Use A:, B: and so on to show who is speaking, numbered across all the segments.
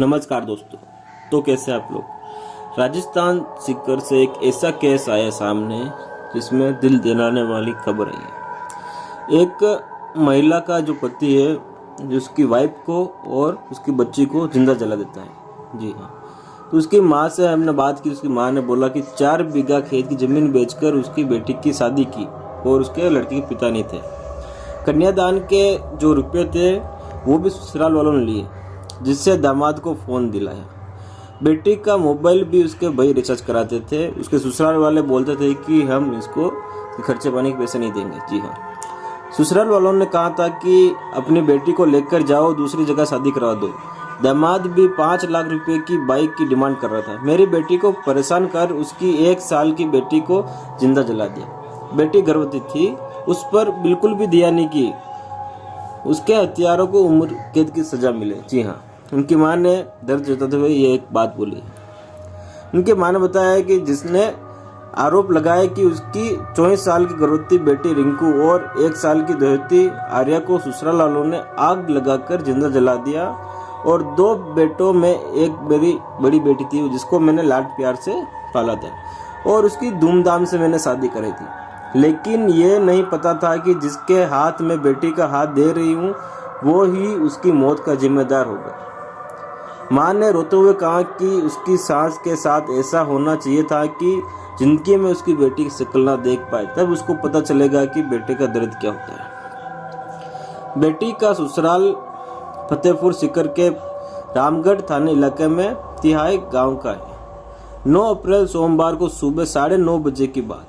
A: नमस्कार दोस्तों। तो कैसे आप लोग। राजस्थान सीकर से एक ऐसा केस आया सामने जिसमें दिल दिलाने वाली खबर आई है। एक महिला का जो पति है जो उसकी वाइफ को और उसकी बच्ची को जिंदा जला देता है। जी हाँ, तो उसकी माँ से हमने बात की। उसकी माँ ने बोला कि 4 बीघा खेत की जमीन बेचकर उसकी बेटी की शादी की और उसके लड़के के पिता नहीं थे। कन्यादान के जो रुपये थे वो भी ससुराल वालों ने लिए, जिससे दामाद को फ़ोन दिलाया। बेटी का मोबाइल भी उसके भाई रिचार्ज कराते थे। उसके ससुराल वाले बोलते थे कि हम इसको खर्चे पानी के पैसे नहीं देंगे। जी हाँ, ससुराल वालों ने कहा था कि अपनी बेटी को लेकर जाओ, दूसरी जगह शादी करवा दो। दामाद भी 5 लाख रुपए की बाइक की डिमांड कर रहा था। मेरी बेटी को परेशान कर उसकी 1 साल की बेटी को जिंदा जला दिया। बेटी गर्भवती थी, उस पर बिल्कुल भी दया नहीं की। उसके हत्यारों को उम्र कैद की सजा मिले। जी हाँ, उनकी मां ने दर्द जताते हुए ये एक बात बोली। उनकी मां ने बताया कि जिसने आरोप लगाया कि उसकी 24 साल की गर्भवती बेटी रिंकू और 1 साल की दहेती आर्या को ससुराल वालों ने आग लगाकर जिंदा जला दिया। और 2 बेटों में एक मेरी बड़ी बेटी थी जिसको मैंने लाड प्यार से पाला था और उसकी धूमधाम से मैंने शादी कराई थी। लेकिन ये नहीं पता था कि जिसके हाथ में बेटी का हाथ दे रही हूँ वो ही उसकी मौत का जिम्मेदार होगा। माँ ने रोते हुए कहा कि उसकी सास के साथ ऐसा होना चाहिए था कि जिंदगी में उसकी बेटी की शक्ल ना देख पाए, तब उसको पता चलेगा कि बेटे का दर्द क्या होता है। बेटी का ससुराल फतेहपुर सीकर के रामगढ़ थाने इलाके में तिहाई गांव का है। 9 अप्रैल सोमवार को सुबह 9:30 बजे की बात।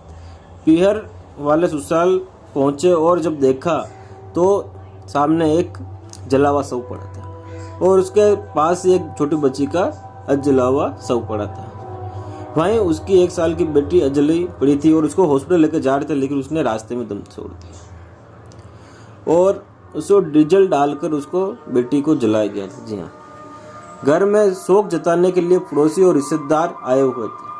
A: पीहर वाले ससुराल पहुंचे और जब देखा तो सामने एक जला हुआ शव पड़ा था और उसके पास एक छोटी बच्ची का अजला हुआ शव पड़ा था। वहीं उसकी 1 साल की बेटी अजली पड़ी थी और उसको हॉस्पिटल लेकर जा रहे थे, लेकिन उसने रास्ते में दम छोड़ दिया और उसको डीजल डालकर उसको बेटी को जलाया गया था। जी हाँ, घर में शोक जताने के लिए पड़ोसी और रिश्तेदार आए हुए थे।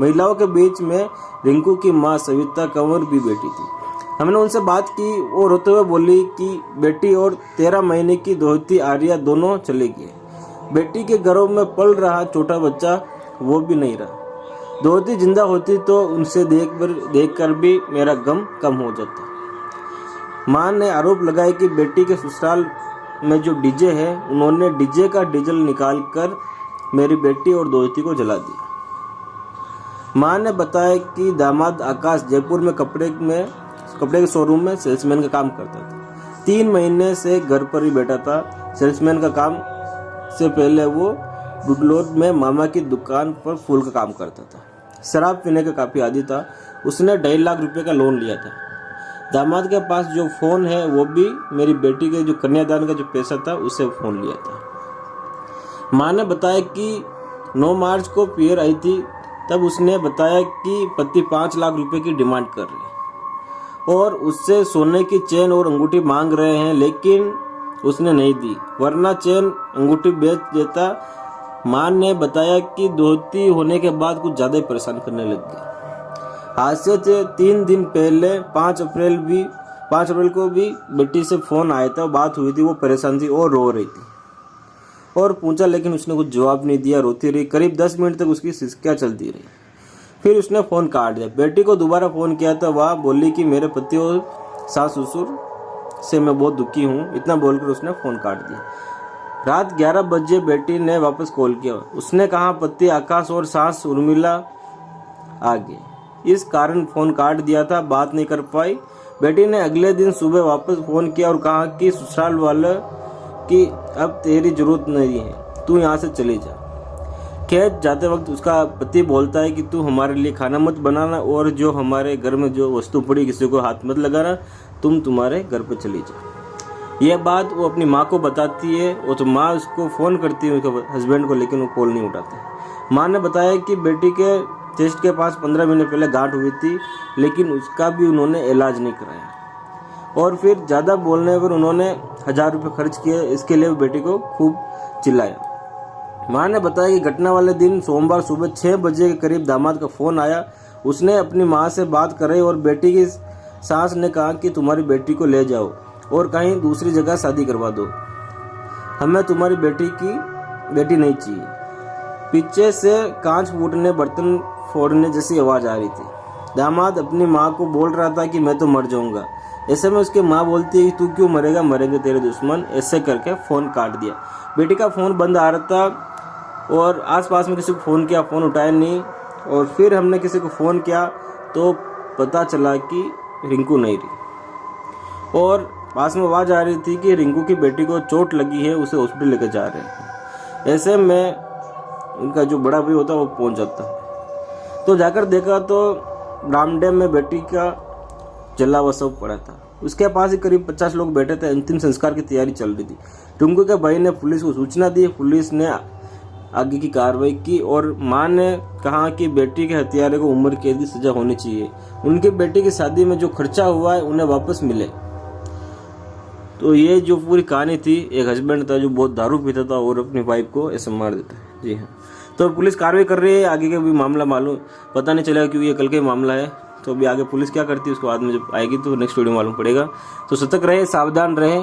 A: महिलाओं के बीच में रिंकू की मां सविता कंवर भी बैठी थी। हमने उनसे बात की। वो रोते हुए बोली कि बेटी और 13 महीने की दोहती आर्या दोनों चले गए। बेटी के गर्भ में पल रहा छोटा बच्चा वो भी नहीं रहा। दोहती जिंदा होती तो उनसे देखकर भी मेरा गम कम हो जाता। मां ने आरोप लगाया कि बेटी के ससुराल में जो डीजे है उन्होंने डीजे का डीजल निकाल कर मेरी बेटी और दोहती को जला दिया। मां ने बताया कि दामाद आकाश जयपुर में कपड़े के शोरूम में सेल्समैन का काम करता था। 3 महीने से घर पर ही बैठा था। सेल्समैन का काम से पहले वो बुडलोद में मामा की दुकान पर फूल का काम करता था। शराब पीने का काफी आदी था। उसने 2.5 लाख रुपए का लोन लिया था। दामाद के पास जो फोन है वो भी मेरी बेटी के जो कन्यादान का जो पैसा था उससे फोन लिया था। मां ने बताया कि 9 मार्च को पियर आई थी। तब उसने बताया कि पति 5 लाख रुपए की डिमांड कर रहे हैं और उससे सोने की चेन और अंगूठी मांग रहे हैं, लेकिन उसने नहीं दी, वरना चेन अंगूठी बेच देता। मां ने बताया कि दोहती होने के बाद कुछ ज्यादा ही परेशान करने लग गई। हादसे से 3 दिन पहले 5 अप्रैल को भी बेटी से फोन आया था। बात हुई थी, वो परेशान थी और रो रही थी और पूछा, लेकिन उसने कुछ जवाब नहीं दिया। रोती रही। करीब 10 मिनट तक उसकी सिसकियां चलती रही। फिर उसने फोन काट दिया। बेटी को दोबारा फोन किया तो वह बोली कि मेरे पति और सास ससुर से मैं बहुत दुखी हूँ। इतना बोलकर उसने फोन काट दिया। रात 11 बजे बेटी ने वापस कॉल किया। उसने कहा पति आकाश और सास उर्मिला आ गए, इस कारण फोन काट दिया था, बात नहीं कर पाई। बेटी ने अगले दिन सुबह वापस फोन किया और कहा कि ससुराल वाले कि अब तेरी जरूरत नहीं है, तू यहाँ से चली जा। खेत जाते वक्त उसका पति बोलता है कि तू हमारे लिए खाना मत बनाना और जो हमारे घर में जो वस्तु पड़ी किसी को हाथ मत लगाना, तुम तुम्हारे घर पर चली जा। यह बात वो अपनी माँ को बताती है और तो माँ उसको फ़ोन करती है उसके हस्बैंड को, लेकिन वो कॉल नहीं उठाते। माँ ने बताया कि बेटी के चेस्ट के पास 15 महीने पहले गांठ हुई थी, लेकिन उसका भी उन्होंने इलाज नहीं कराया और फिर ज़्यादा बोलने पर उन्होंने 1000 रुपये खर्च किए। इसके लिए बेटी को खूब चिल्लाया। मां ने बताया कि घटना वाले दिन सोमवार सुबह 6 बजे के करीब दामाद का फ़ोन आया। उसने अपनी मां से बात कराई और बेटी की सास ने कहा कि तुम्हारी बेटी को ले जाओ और कहीं दूसरी जगह शादी करवा दो, हमें तुम्हारी बेटी की बेटी नहीं चाहिए। पीछे से कांच फूटने, बर्तन फोड़ने जैसी आवाज़ आ रही थी। दामाद अपनी माँ को बोल रहा था कि मैं तो मर जाऊंगा। ऐसे में उसकी माँ बोलती है तू क्यों मरेगा, मरेंगे तेरे दुश्मन। ऐसे करके फ़ोन काट दिया। बेटी का फ़ोन बंद आ रहा था और आसपास में किसी को फ़ोन किया, फ़ोन उठाया नहीं। और फिर हमने किसी को फ़ोन किया तो पता चला कि रिंकू नहीं रही और पास में आवाज़ आ रही थी कि रिंकू की बेटी को चोट लगी है, उसे हॉस्पिटल लेकर जा रहे हैं। ऐसे में उनका जो बड़ा भाई होता वो पहुंच जाता। तो जाकर देखा तो रामडेम में बेटी का जला हुआ शव पड़ा था। उसके पास ही करीब 50 लोग बैठे थे। अंतिम संस्कार की तैयारी चल रही थी। रिंकू के भाई ने पुलिस को सूचना दी। पुलिस ने आगे की कार्रवाई की और मां ने कहा कि बेटी के हत्यारे को उम्र कैद की सजा होनी चाहिए। उनकी बेटी की शादी में जो खर्चा हुआ है उन्हें वापस मिले। तो ये जो पूरी कहानी थी, एक हस्बैंड था जो बहुत दारू पीता था और अपनी वाइफ को ऐसे मार देता है। जी हाँ, तो पुलिस कार्रवाई कर रही है। आगे का भी मामला मालूम पता नहीं चलेगा क्योंकि ये कल का ही मामला है। तो अभी आगे पुलिस क्या करती है उसको बाद में जब आएगी तो नेक्स्ट वीडियो मालूम पड़ेगा। तो सतर्क रहे, सावधान रहे।